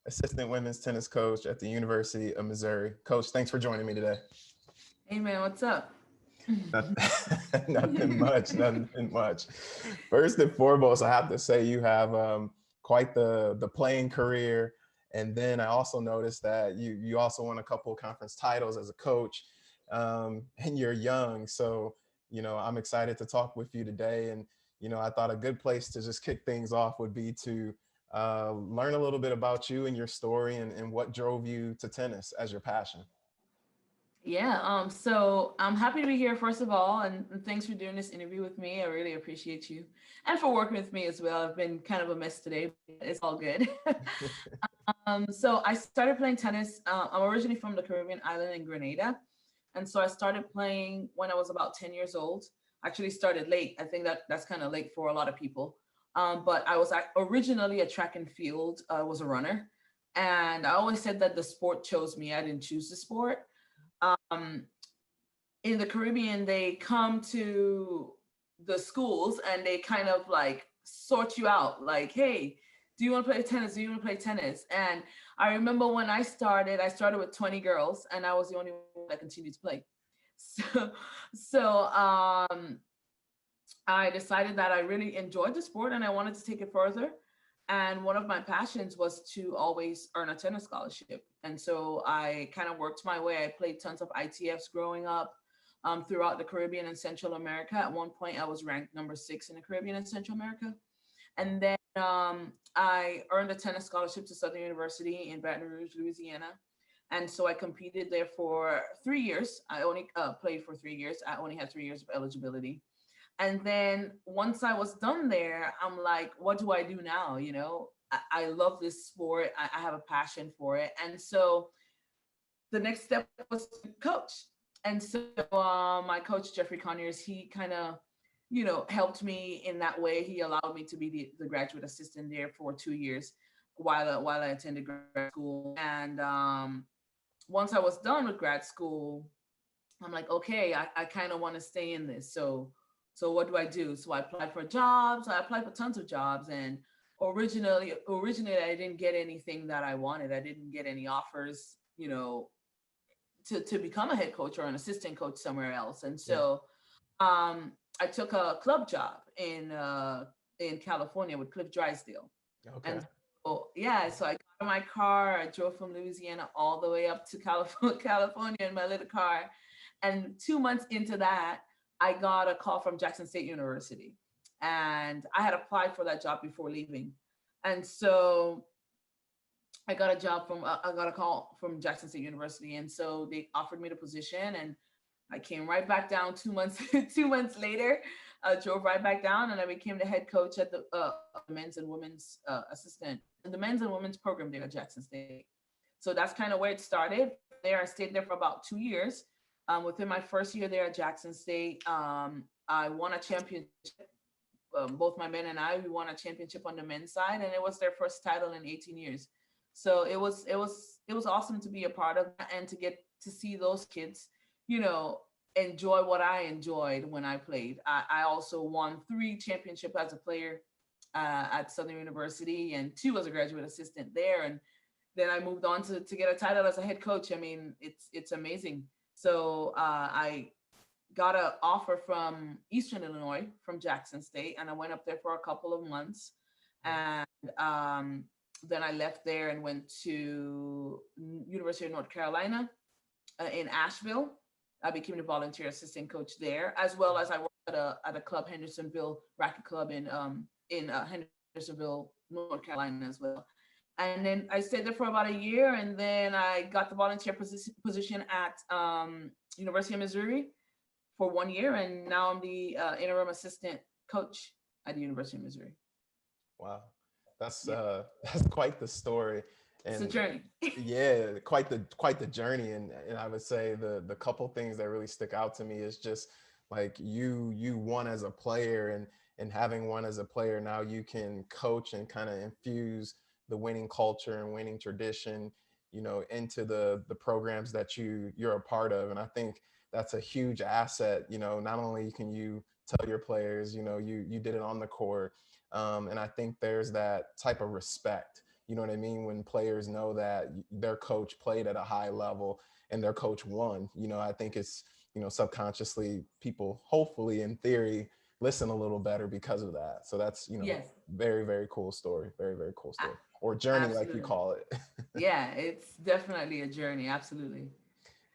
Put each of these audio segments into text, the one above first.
assistant women's tennis coach at the University of Missouri. Coach, thanks for joining me today. Hey man, what's up? Not- Nothing much, nothing much. First and foremost, I have to say you have quite the playing career, and then I also noticed that you also won a couple of conference titles as a coach, and you're young, so I'm excited to talk with you today. And I thought a good place to just kick things off would be to learn a little bit about you and your story and what drove you to tennis as your passion. Yeah, so I'm happy to be here first of all, and thanks for doing this interview with me. I really appreciate you and for working with me as well. I've been kind of a mess today, but it's all good. So I started playing tennis. I'm originally from the Caribbean island in Grenada, and so I started playing when I was about 10 years old. Actually started late. I think that's kind of late for a lot of people. But I was originally a track and field. I was a runner, and I always said that the sport chose me. I didn't choose the sport. um, in the Caribbean, they come to the schools and they kind of like sort you out. Like, hey, do you want to play tennis? Do you want to play tennis? And I remember when I started with 20 girls, and I was the only one that continued to play. So, so I decided that I really enjoyed the sport and I wanted to take it further. And one of my passions was to always earn a tennis scholarship. And so I kind of worked my way. I played tons of ITFs growing up, throughout the Caribbean and Central America. At one point, I was ranked number 6 in the Caribbean and Central America. And then I earned a tennis scholarship to Southern University in Baton Rouge, Louisiana. And so I competed there for 3 years. I only played for 3 years. I only had 3 years of eligibility. And then once I was done there, I'm like, what do I do now? I love this sport. I have a passion for it. And so the next step was to coach. And so my coach, Jeffrey Conyers, he kind of, helped me in that way. He allowed me to be the graduate assistant there for 2 years while I attended grad school. And once I was done with grad school, I'm like, okay, I kind of want to stay in this. So what do I do? So I applied for jobs. I applied for tons of jobs, and originally I didn't get anything that I wanted. I didn't get any offers, to become a head coach or an assistant coach somewhere else. And Yeah. so I took a club job in California with Cliff Drysdale. Okay. And so, yeah, so I got in my car. I drove from Louisiana all the way up to California, California in my little car. And 2 months into that, I got a call from Jackson State University. And I had applied for that job before leaving. And so I got a call from Jackson State University. And so they offered me the position, and I came right back down 2 months, 2 months later, drove right back down, and I became the head coach at the men's and women's assistant in the men's and women's program there at Jackson State. So that's kind of where it started. From there, I stayed there for about 2 years. Within my first year there at Jackson State, I won a championship. Both my men and we won a championship on the men's side, and it was their first title in 18 years. So it was awesome to be a part of that and to get to see those kids, you know, enjoy what I enjoyed when I played. I also won 3 championships as a player at Southern University and 2 as a graduate assistant there. And then I moved on to get a title as a head coach. I mean, it's amazing. So I got an offer from Eastern Illinois from Jackson State, and I went up there for a couple of months, and then I left there and went to University of North Carolina in Asheville. I became the volunteer assistant coach there, as well as I worked at a club, Hendersonville Racket Club in Hendersonville, North Carolina as well. And then I stayed there for about a year, and then I got the volunteer position at University of Missouri for 1 year, and now I'm the interim assistant coach at the University of Missouri. Wow. That's Yeah, that's quite the story. it's a And journey. yeah, quite the journey. And I would say the couple things that really stick out to me is just like you won as a player, and having won as a player, now you can coach and kind of infuse the winning culture and winning tradition, into the programs that you're a part of. And I think that's a huge asset. Not only can you tell your players, you did it on the court, and I think there's that type of respect, You know what I mean? When players know that their coach played at a high level and their coach won, I think it's, subconsciously people, hopefully in theory, listen a little better because of that. So that's, Yes, very, very cool story. Very, very cool story. Or journey, like you absolutely. call it. Yeah, it's definitely a journey. Absolutely.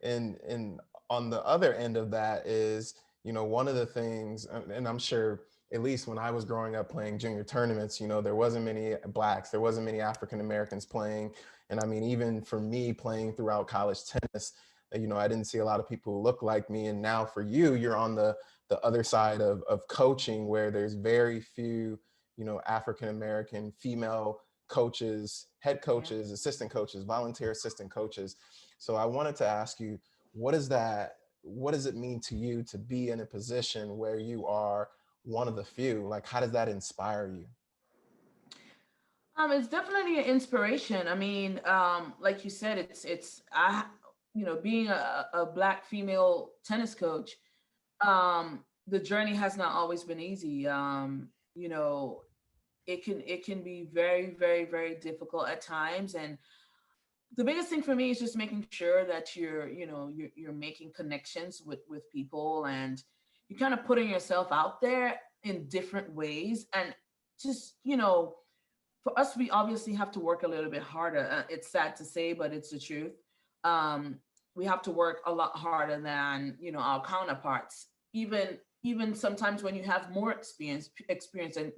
And on the other end of that is, one of the things, and I'm sure at least when I was growing up playing junior tournaments, there wasn't many blacks, there wasn't many African Americans playing. And I mean, even for me playing throughout college tennis, I didn't see a lot of people who look like me. And now for you, you're on the other side of coaching, where there's very few, African American female coaches, head Yeah. coaches, assistant coaches, volunteer assistant coaches. So I wanted to ask you, what is that? What does it mean to you to be in a position where you are one of the few? Like, how does that inspire you? It's definitely an inspiration. I mean, like you said, being a black female tennis coach, the journey has not always been easy. You know, it can be very, very, very difficult at times, and the biggest thing for me is just making sure that you're making connections with people, and you're kind of putting yourself out there in different ways, and just for us, we obviously have to work a little bit harder. It's sad to say, but it's the truth. Um, we have to work a lot harder than our counterparts. Even sometimes when you have more experience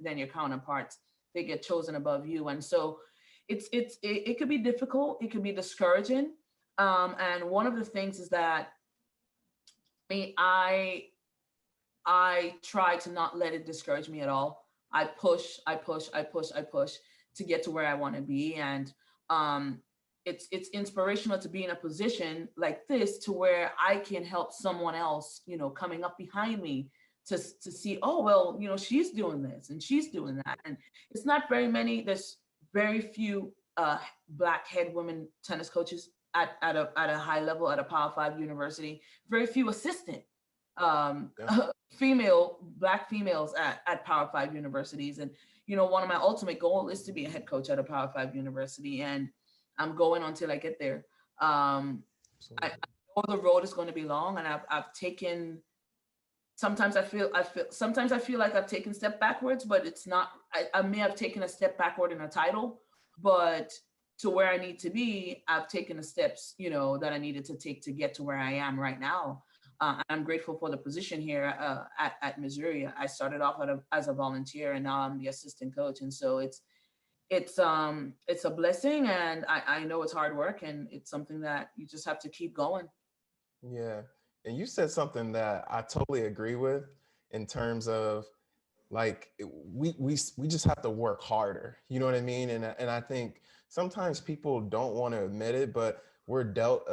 than your counterparts, they get chosen above you, and so it could be difficult. It could be discouraging. And one of the things is that me, I try to not let it discourage me at all. I push, I push, I push, I push to get to where I want to be. And um, it's inspirational to be in a position like this to where I can help someone else, coming up behind me to see, oh well, she's doing this and she's doing that. And it's not very many. There's very few black head women tennis coaches at a high level at a Power Five university. Very few assistant um, Yeah. black females at Power Five universities. And, one of my ultimate goal is to be a head coach at a Power Five university. And I'm going until I get there. I Absolutely. know the road is going to be long, and I've taken, sometimes I feel like I've taken a step backwards, but it's not, I may have taken a step backward in a title, but to where I need to be, I've taken the steps, that I needed to take to get to where I am right now. I'm grateful for the position here at Missouri. I started off as a volunteer, and now I'm the assistant coach. And so it's a blessing, and I know it's hard work, and it's something that you just have to keep going. Yeah. And you said something that I totally agree with, in terms of, like, we just have to work harder. You know what I mean? And I think sometimes people don't want to admit it, but we're dealt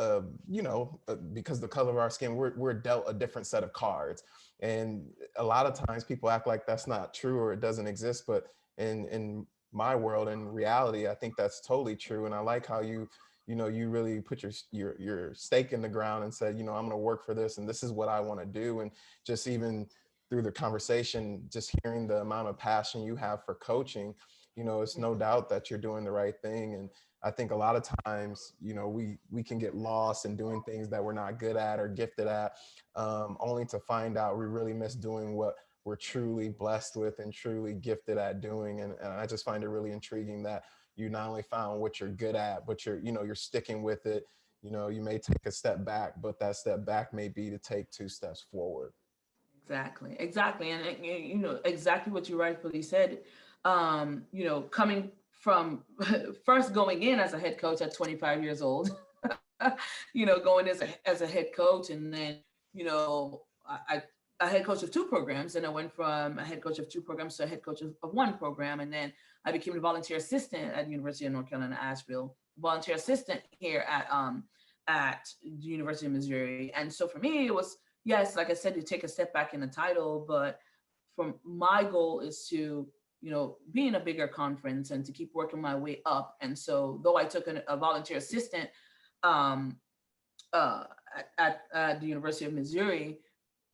because the color of our skin, we're dealt a different set of cards. And a lot of times people act like that's not true or it doesn't exist, but in my world, in reality, I think that's totally true. And I like how you really put your stake in the ground and said, I'm going to work for this, and this is what I want to do. And just even through the conversation, just hearing the amount of passion you have for coaching, it's no doubt that you're doing the right thing. And I think a lot of times, we can get lost in doing things that we're not good at or gifted at, only to find out we really miss doing what we're truly blessed with and truly gifted at doing. And I just find it really intriguing that you not only found what you're good at, but you're sticking with it. You may take a step back, but that step back may be to take two steps forward. Exactly, and exactly what you rightfully said. Coming from first going in as a head coach at 25 years old, going as a head coach, and then I a head coach of two programs, and I went from a head coach of two programs to a head coach of one program, and then I became a volunteer assistant at the University of North Carolina Asheville, volunteer assistant here at the University of Missouri. And so for me, it was, yes, like I said, to take a step back in the title, but from my goal is to be in a bigger conference and to keep working my way up. And so though I took a volunteer assistant um, uh, at the University of Missouri,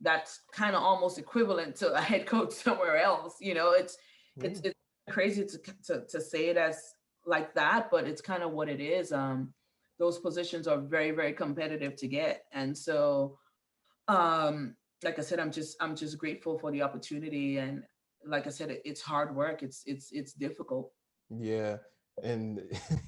that's kind of almost equivalent to a head coach somewhere else. It's Yeah. it's crazy to say it as like that, but it's kind of what it is. Those positions are very, very competitive to get. And so, like I said, I'm just grateful for the opportunity. And like I said, it's hard work. It's difficult. Yeah. And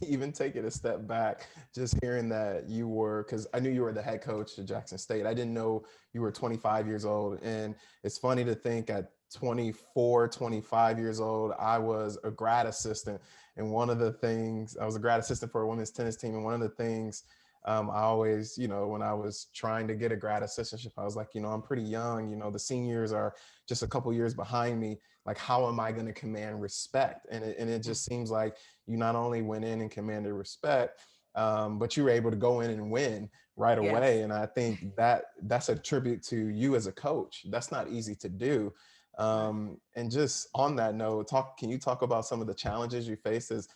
even taking a step back, just hearing that you were, because I knew you were the head coach at Jackson State. I didn't know you were 25 years old. And it's funny to think at 24, 25 years old, I was a grad assistant. And one of the things, I was a grad assistant for a women's tennis team. And one of the things I always, when I was trying to get a grad assistantship, I was like, I'm pretty young, the seniors are just a couple years behind me. Like, how am I going to command respect? And it just seems like you not only went in and commanded respect, but you were able to go in and win right away. Yes. And I think that's a tribute to you as a coach. That's not easy to do. Right. And just on that note, can you talk about some of the challenges you face as,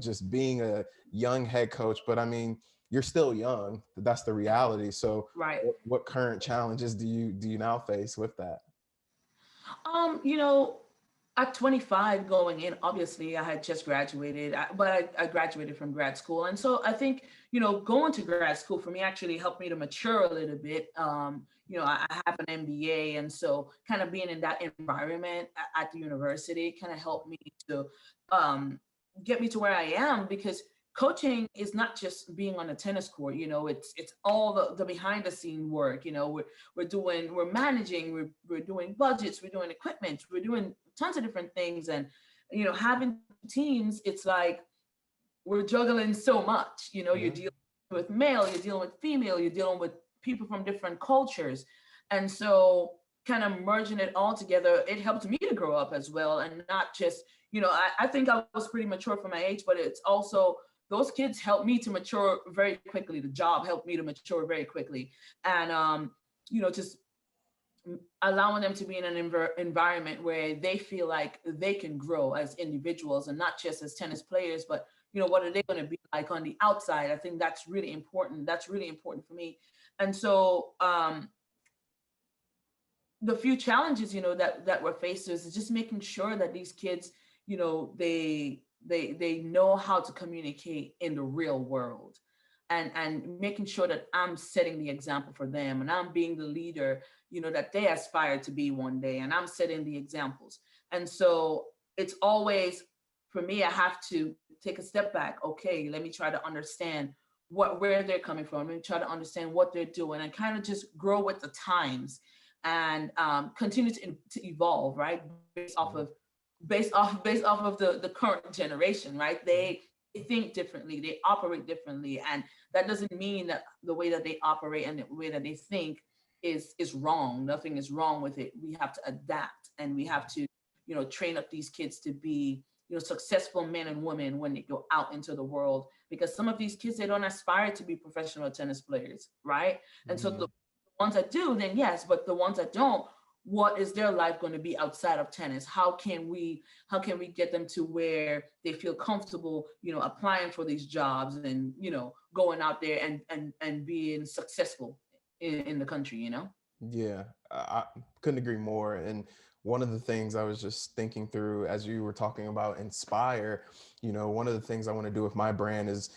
just being a young head coach? But I mean, you're still young. That's the reality. So Right. what current challenges do you now face with that? You know, at 25 going in, obviously I had just graduated, but I graduated from grad school. And so I think, going to grad school for me actually helped me to mature a little bit. I have an MBA. And so kind of being in that environment at the university kind of helped me to um, get me to where I am, because coaching is not just being on a tennis court. It's all the behind the scene work. We're managing, we're doing budgets, we're doing equipment, we're doing tons of different things. And having teams, it's like we're juggling so much. You're Mhm. dealing with male, you're dealing with female, you're dealing with people from different cultures. And so kind of merging it all together, it helped me to grow up as well. And not just, I think I was pretty mature for my age, but it's also those kids helped me to mature very quickly. The job helped me to mature very quickly. And just allowing them to be in an environment where they feel like they can grow as individuals and not just as tennis players, but what are they going to be like on the outside? I think that's really important. That's really important for me. And so the few challenges that we're faced with is just making sure that these kids, they know how to communicate in the real world, and making sure that I'm setting the example for them, and I'm being the leader that they aspire to be one day, and I'm setting the examples. And so it's always, for me, I have to take a step back. Okay, let me try to understand where they're coming from, and try to understand what they're doing, and kind of just grow with the times, and continue to evolve, right? Based off Mhm. of the current generation, right? They think differently, they operate differently, and that doesn't mean that the way that they operate and the way that they think is wrong. Nothing is wrong with it. We have to adapt, and we have to train up these kids to be successful men and women when they go out into the world, because some of these kids, they don't aspire to be professional tennis players, right? And so the Mhm. ones that do, then yes, but the ones that don't, what is their life going to be outside of tennis? How can we get them to where they feel comfortable applying for these jobs, and going out there and being successful in the country. Yeah, I couldn't agree more. And one of the things I was just thinking through as you were talking about inspire, one of the things I want to do with my brand is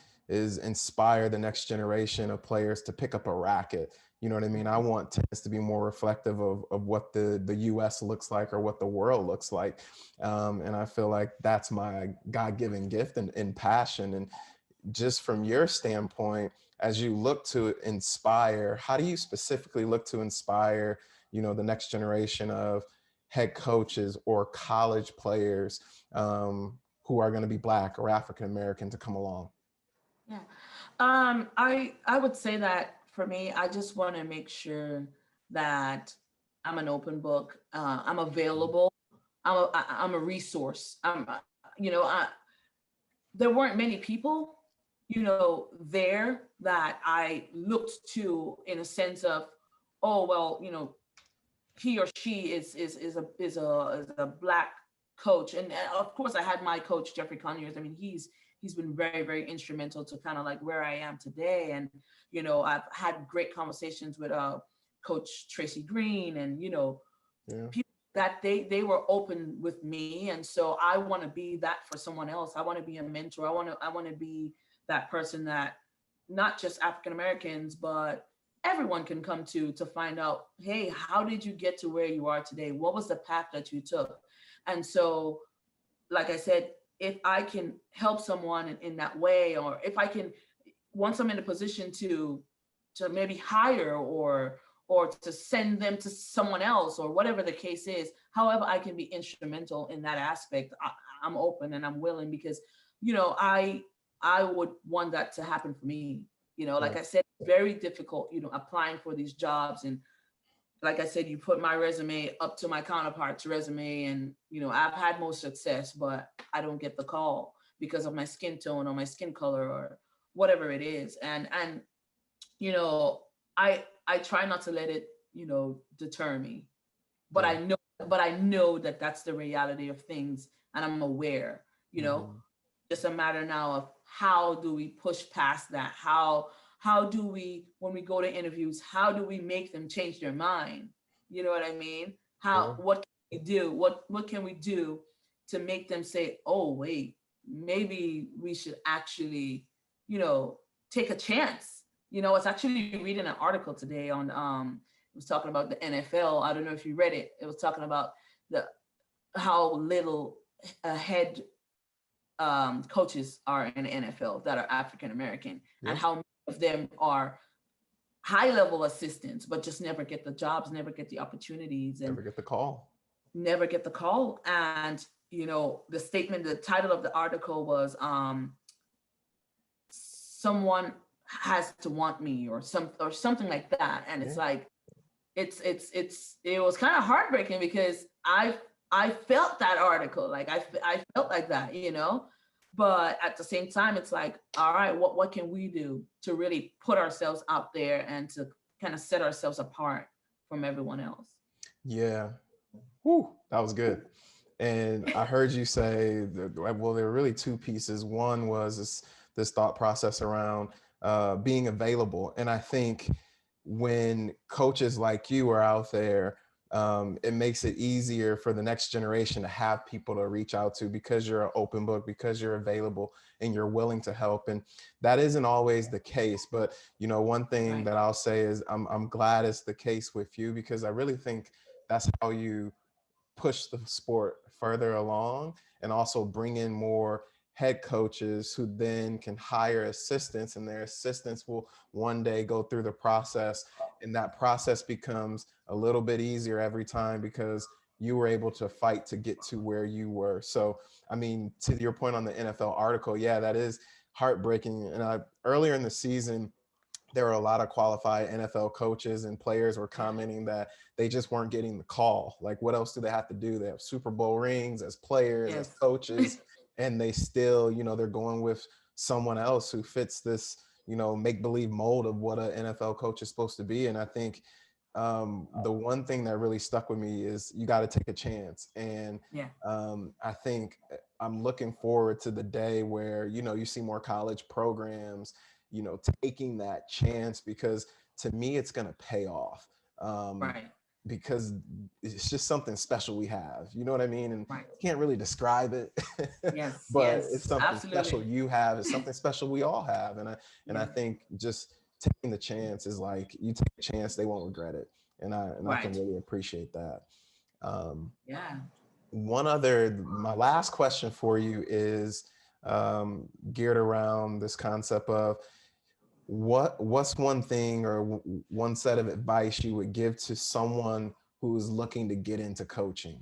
inspire the next generation of players to pick up a racket. You know what I mean? I want tennis to be more reflective of what the US looks like, or what the world looks like. And I feel like that's my God-given gift and passion. And just from your standpoint, as you look to inspire, how do you specifically look to inspire, the next generation of head coaches or college players, who are going to be Black or African American to come along? Yeah. I would say that for me, I just want to make sure that I'm an open book. I'm available. I'm a resource. There weren't many people, there that I looked to, in a sense of, oh well, he or she is a Black coach. And of course I had my coach Jeffrey Conyers. I mean, he's been very, very instrumental to kind of like where I am today. And I've had great conversations with Coach Tracy Green, and Yeah. that they were open with me. And so I want to be that for someone else. I want to be a mentor. I want to be that person that not just African Americans, but everyone can come to find out, hey, how did you get to where you are today? What was the path that you took? And so, like I said, if I can help someone in that way, or if I can, once I'm in a position to maybe hire or to send them to someone else, or whatever the case is, however I can be instrumental in that aspect, I'm open and I'm willing, because, I would want that to happen for me. Like I said, very difficult, applying for these jobs. And like I said, you put my resume up to my counterpart's resume, and, I've had more success, but I don't get the call because of my skin tone or my skin color or whatever it is. And I try not to let it, deter me, but I know that that's the reality of things, and I'm aware, just a matter now of how do we push past that? How do we, when we go to interviews, how do we make them change their mind? You know what I mean? What can we do? What can we do to make them say, oh, wait, maybe we should actually, take a chance. I was actually reading an article today on, it was talking about the NFL. I don't know if you read it. It was talking about how little head coaches are in the NFL that are African American, and how many of them are high level assistants, but just never get the jobs, never get the opportunities, and never get the call. And the title of the article was someone has to want me, or something like that. And it's like, it was kind of heartbreaking, because I felt that article, like I felt like that, but at the same time, it's like, all right, what can we do to really put ourselves out there and to kind of set ourselves apart from everyone else? Yeah. Whew, that was good. And I heard you say that, well, there were really two pieces. One was this thought process around being available. And I think when coaches like you are out there, it makes it easier for the next generation to have people to reach out to, because you're an open book, because you're available and you're willing to help. And that isn't always the case. But, one thing that I'll say is I'm glad it's the case with you, because I really think that's how you push the sport further along, and also bring in more head coaches who then can hire assistants, and their assistants will one day go through the process, and that process becomes a little bit easier every time, because you were able to fight to get to where you were. So, I mean, to your point on the NFL article, yeah, that is heartbreaking. And earlier in the season, there were a lot of qualified NFL coaches, and players were commenting that they just weren't getting the call. Like, what else do they have to do? They have Super Bowl rings as players, as coaches, and they still, they're going with someone else who fits this, make-believe mold of what an NFL coach is supposed to be. And I think the one thing that really stuck with me is you got to take a chance. And I think I'm looking forward to the day where, you see more college programs, taking that chance, because to me, it's going to pay off. Because it's just something special we have, you know what I mean? And you can't really describe it, but it's something special you have. It's something special we all have. And I think just taking the chance is like, you take a chance, they won't regret it. And I can really appreciate that. My last question for you is geared around this concept of what's one thing or one set of advice you would give to someone who is looking to get into coaching?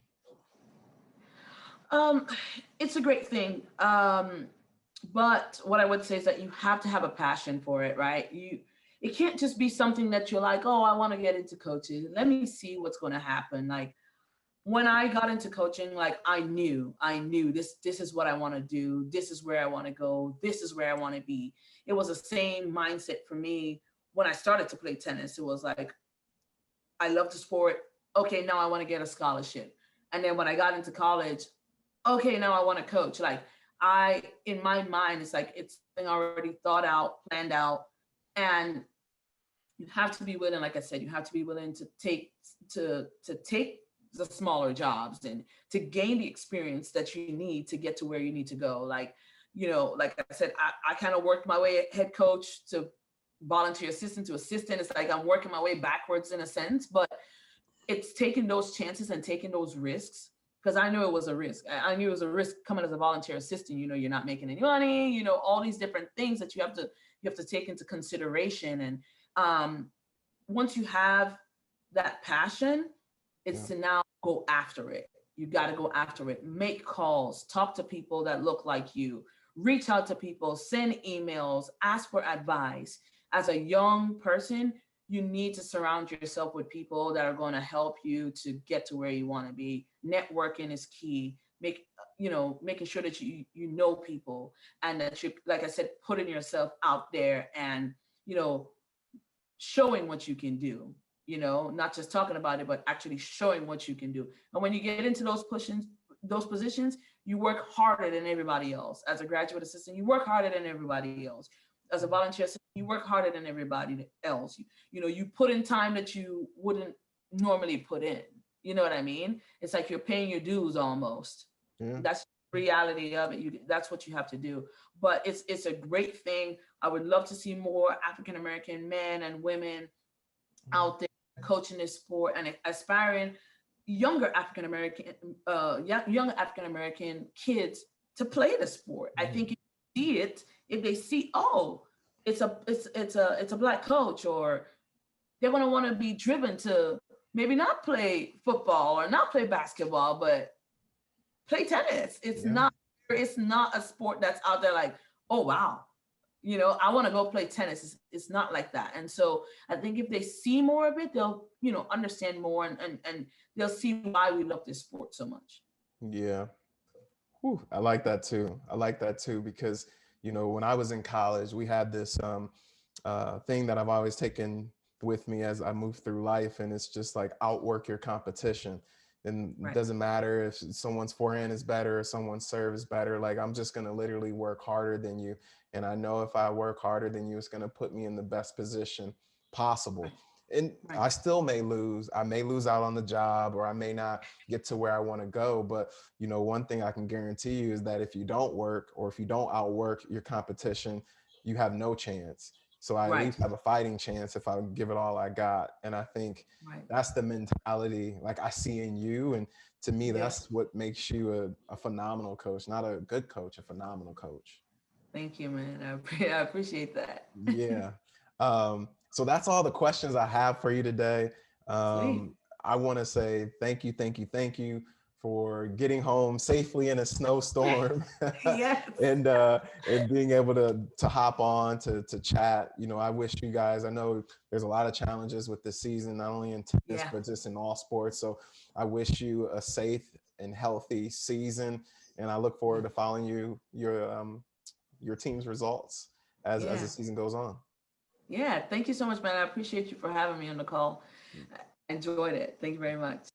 It's a great thing. But what I would say is that you have to have a passion for it, right? It can't just be something that you're like, oh, I want to get into coaching. Let me see what's going to happen. Like, when I got into coaching, like I knew this is what I want to do. This is where I want to go. This is where I want to be. It was the same mindset for me when I started to play tennis. It was like, I love the sport. Okay, now I want to get a scholarship. And then when I got into college, okay, now I want to coach. Like, in my mind, it's like, it's already thought out, planned out. And you have to be willing, like I said, you have to be willing to take the smaller jobs and to gain the experience that you need to get to where you need to go. Like, like I said, I kind of worked my way head coach to volunteer assistant to assistant. It's like I'm working my way backwards in a sense, but it's taking those chances and taking those risks because I knew it was a risk. I knew it was a risk coming as a volunteer assistant. You're not making any money. All these different things that you have to take into consideration. And once you have that passion, it's to now go after it. You got to go after it. Make calls, talk to people that look like you, reach out to people, send emails, ask for advice. As a young person, you need to surround yourself with people that are going to help you to get to where you want to be. Networking is key. Making sure that you know people and that you, like I said, putting yourself out there and, showing what you can do, not just talking about it, but actually showing what you can do. And when you get into those positions, you work harder than everybody else. As a graduate assistant, you work harder than everybody else. As a volunteer assistant, you work harder than everybody else. You put in time that you wouldn't normally put in. You know what I mean? It's like you're paying your dues almost. Yeah. That's the reality of it. That's what you have to do. But it's a great thing. I would love to see more African-American men and women out there coaching this sport and aspiring younger African-American kids to play the sport. I think if you see it, if they see, oh, it's a Black coach, or they're going to want to be driven to maybe not play football or not play basketball, but play tennis. It's not a sport that's out there like, oh, wow, I want to go play tennis. It's not like that. And so I think if they see more of it, they'll, understand more and they'll see why we love this sport so much. Yeah. Whew, I like that too, because, when I was in college, we had this thing that I've always taken with me as I move through life. And it's just like outwork your competition. And it doesn't matter if someone's forehand is better or someone's serve is better. Like, I'm just going to literally work harder than you. And I know if I work harder than you, it's going to put me in the best position possible. And I still may lose. I may lose out on the job, or I may not get to where I want to go. But, one thing I can guarantee you is that if you don't work, or if you don't outwork your competition, you have no chance. So I at least have a fighting chance if I give it all I got. And I think that's the mentality like I see in you. And to me, that's what makes you a phenomenal coach, not a good coach, a phenomenal coach. Thank you, man. I appreciate that. Yeah. So that's all the questions I have for you today. I want to say thank you for getting home safely in a snowstorm. and being able to hop on to chat. I wish you guys, I know there's a lot of challenges with this season, not only in tennis, but just in all sports. So I wish you a safe and healthy season. And I look forward to following your team's results as the season goes on. Yeah, thank you so much, man. I appreciate you for having me on the call. I enjoyed it. Thank you very much.